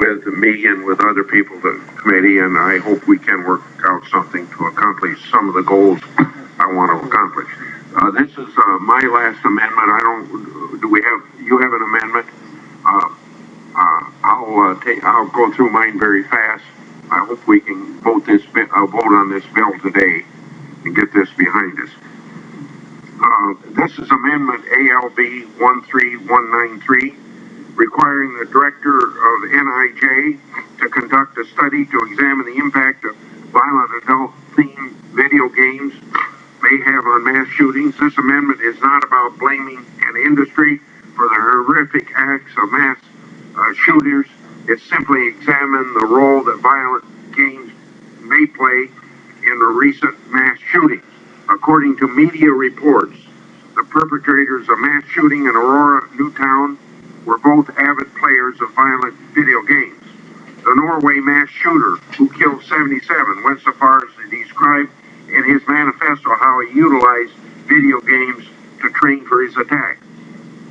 with me and with other people, the committee, and I hope we can work out something to accomplish some of the goals I want to accomplish. This is my last amendment. You have an amendment? I'll go through mine very fast. I hope we can vote on this bill today and get this behind us. This is Amendment ALB 13193, requiring the director of NIJ to conduct a study to examine the impact of violent adult-themed video games may have on mass shootings. This amendment is not about blaming an industry for the horrific acts of mass shooters. It simply examines the role that violent games may play in the recent mass shootings. According to media reports, the perpetrators of mass shooting in Aurora, Newtown, were both avid players of violent video games. The Norway mass shooter, who killed 77, went so far as to describe in his manifesto how he utilized video games to train for his attack.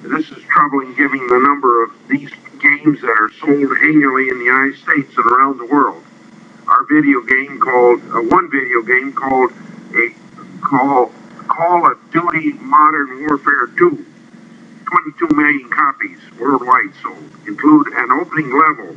This is troubling given the number of these games that are sold annually in the United States and around the world. One video game called Call of Duty Modern Warfare 2, 22 million copies worldwide sold, include an opening level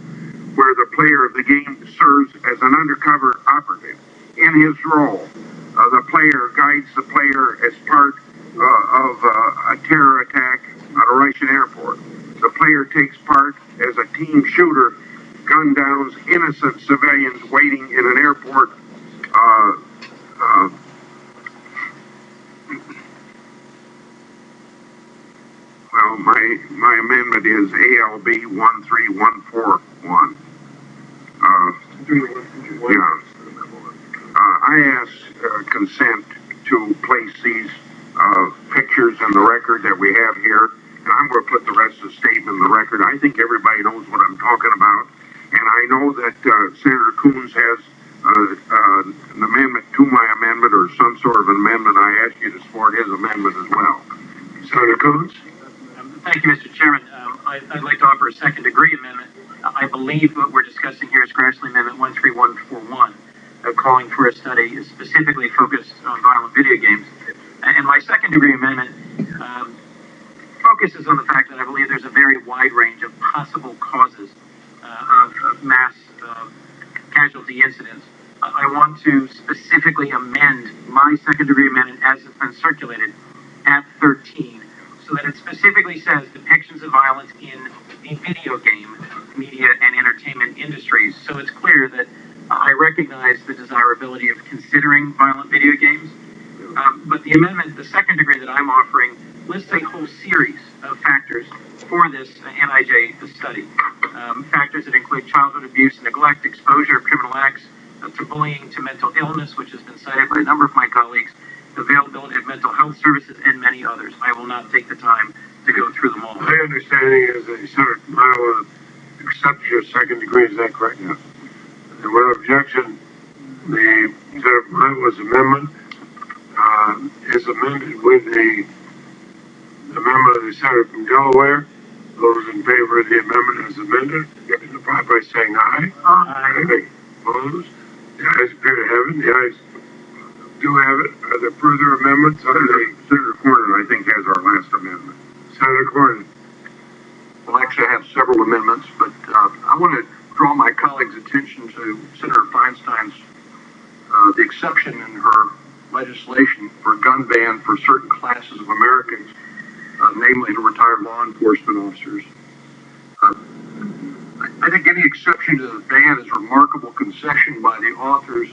where the player of the game serves as an undercover operative. In his role, the player guides the player as part of a terror attack at a Russian airport. The player takes part as a team shooter, gun downs innocent civilians waiting in an airport. My amendment is ALB 13141. I ask consent to place these pictures in the record that we have here, and I'm going to put the rest of the statement in the record. I think everybody knows what I'm talking about, and I know that Senator Coons has an amendment to my amendment, or some sort of an amendment. I ask you to support his amendment as well. Senator Coons? Thank you, Mr. Chairman. I'd like to offer a second-degree amendment. I believe what we're discussing here is Grassley Amendment 13141, calling for a study specifically focused on violent video games. And my second-degree amendment focuses on the fact that I believe there's a very wide range of possible causes of mass casualty incidents. I want to specifically amend my second-degree amendment as it's been circulated at 13, so that it specifically says depictions of violence in the video game, media, and entertainment industries. So it's clear that I recognize the desirability of considering violent video games, but the amendment, the second degree that I'm offering, lists a whole series of factors for this NIJ study. Factors that include childhood abuse and neglect, exposure to criminal acts, to bullying, to mental illness, which has been cited by a number of my colleagues, availability of mental health services, and many others. I will not take the time to go through them all. My understanding is that Senator Milo accepts your second degree. Is that correct? Yes. And without objection, the Senator Milo's amendment is amended with the amendment of the senator from Delaware. Those in favor of the amendment as amended, signify by saying aye. Aye. Opposed? The ayes appear to have it. The ayes do have it. Are there further amendments? Senator Cornyn, I think, has our last amendment. Senator Cornyn. Well, actually, I have several amendments, but I want to draw my colleagues' attention to Senator Feinstein's the exception in her legislation for a gun ban for certain classes of Americans, namely to retired law enforcement officers. I think any exception to the ban is a remarkable concession by the authors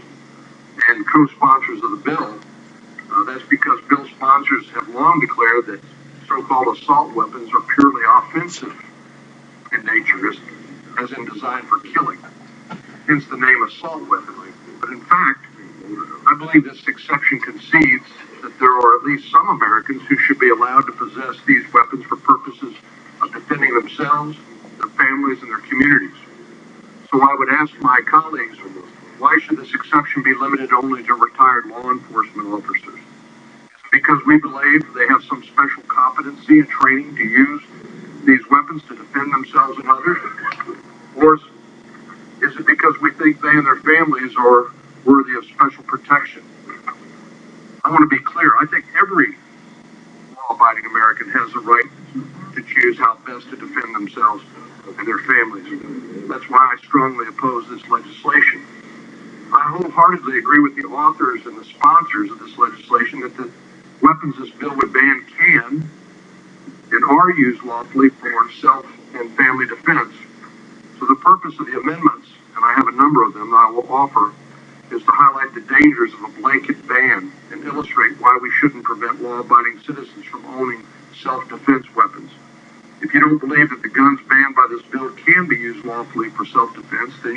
and co-sponsors of the bill. That's because bill sponsors have long declared that so-called assault weapons are purely offensive in nature, as in designed for killing, hence the name assault weapon. But in fact, I believe this exception concedes that there are at least some Americans who should be allowed to possess these weapons for purposes of defending themselves, their families, and their communities. So I would ask my colleagues, why should this exception be limited only to retired law enforcement officers? Is it because we believe they have some special competency and training to use these weapons to defend themselves and others? Or is because we think they and their families are worthy of special protection. I want to be clear. I think every law-abiding American has the right to choose how best to defend themselves and their families. That's why I strongly oppose this legislation. I wholeheartedly agree with the authors and the sponsors of this legislation that the weapons this bill would ban can and are used lawfully for self and family defense. So the purpose of the amendments, and I have a number of them that I will offer, is to highlight the dangers of a blanket ban and illustrate why we shouldn't prevent law-abiding citizens from owning self-defense weapons. If you don't believe that the guns banned by this bill can be used lawfully for self-defense, then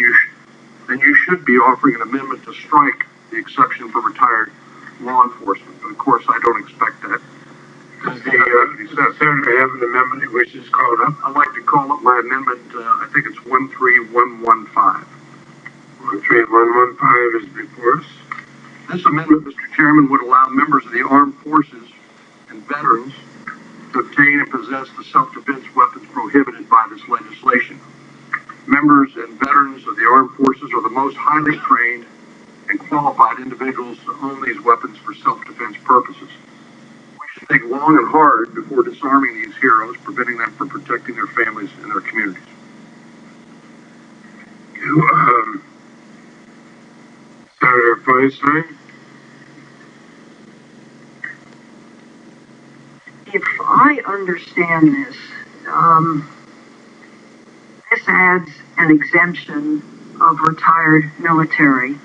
you should be offering an amendment to strike the exception for retired law enforcement. But of course, I don't expect that. Does the Senator have an amendment he wishes called up? I'd like to call up my amendment, I think it's 13115. 13115 is before us. This amendment, Mr. Chairman, would allow members of the armed forces and veterans to obtain and possess the self-defense weapons prohibited by this legislation. Members and veterans of the armed forces are the most highly trained and qualified individuals to own these weapons for self-defense purposes. We should think long and hard before disarming these heroes, preventing them from protecting their families and their communities. Senator Feinstein? If I understand this, this adds an exemption of retired military.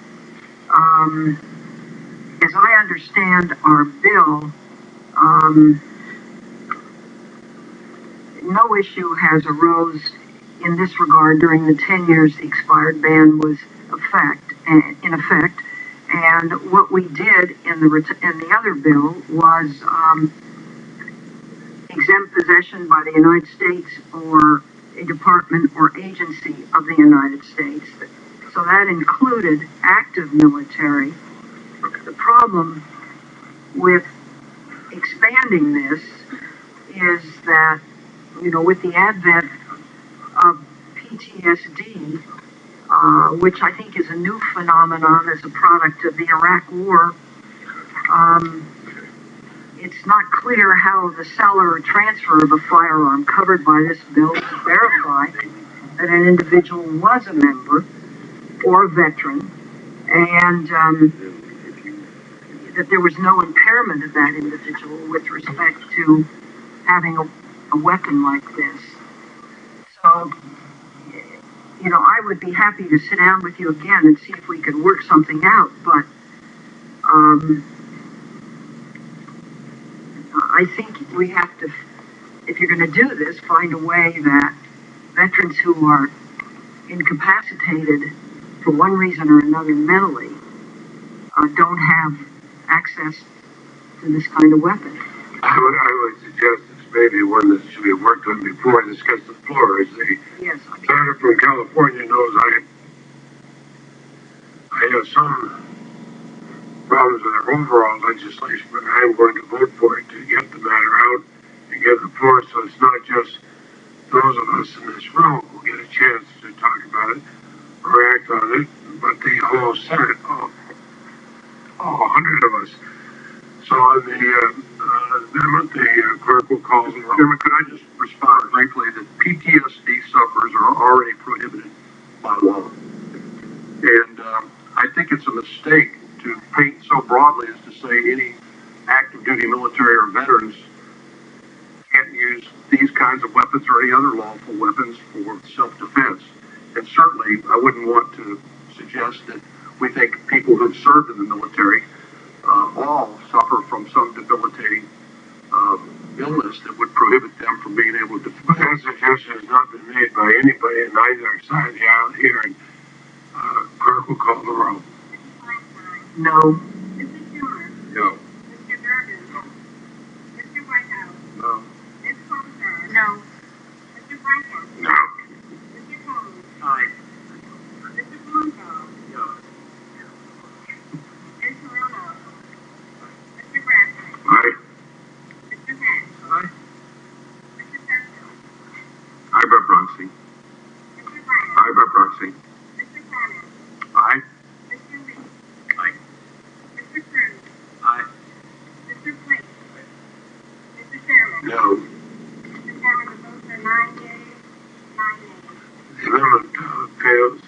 As I understand our bill, no issue has arose in this regard during the 10 years the expired ban was in effect. And what we did in the other bill was exempt possession by the United States or a department or agency of the United States. So that included active military. The problem with expanding this is that, with the advent of PTSD, which I think is a new phenomenon as a product of the Iraq War, it's not clear how the seller or transfer of a firearm covered by this bill would verify that an individual was a member or a veteran, and that there was no impairment of that individual with respect to having a weapon like this. So, I would be happy to sit down with you again and see if we could work something out, but I think we have to, if you're going to do this, find a way that veterans who are incapacitated for one reason or another mentally don't have access to this kind of weapon. I would suggest it's maybe one that should be worked on before this gets to the floor. As the senator from California knows, I have some problems with our overall legislation, but I'm going to vote for it to get the matter out and get the floor, so it's not just those of us in this room who get a chance to talk about it or act on it, but the whole Senate, all 100 of us. So on the amendment, the clerk will call the roll. Chairman, could I just respond briefly that PTSD sufferers are already prohibited by law? And I think it's a mistake to paint so broadly as to say any active duty military or veterans can't use these kinds of weapons or any other lawful weapons for self-defense. And certainly I wouldn't want to suggest that we think people who have served in the military all suffer from some debilitating illness that would prohibit them from being able to defend. That suggestion has not been made by anybody on either side of the aisle here, and clerk will call the roll. No. Mr. Schumer. No. Mr. Durbin. Mr. Whitehouse. No. Ms. Coulter. No. Mr. Franklin. No. Mr. Combs. Aye. Mr. Blumenthal. No. Ms. Moreno. Mr. Grassley. Aye. Mr. Hatch. Aye. Mr. Pepper. Aye by proxy. Mr. Brown. Aye by proxy. Mr. Cornyn. No. Mr. Chairman, the votes are 9 yeas, 9 nays. The amendment fails.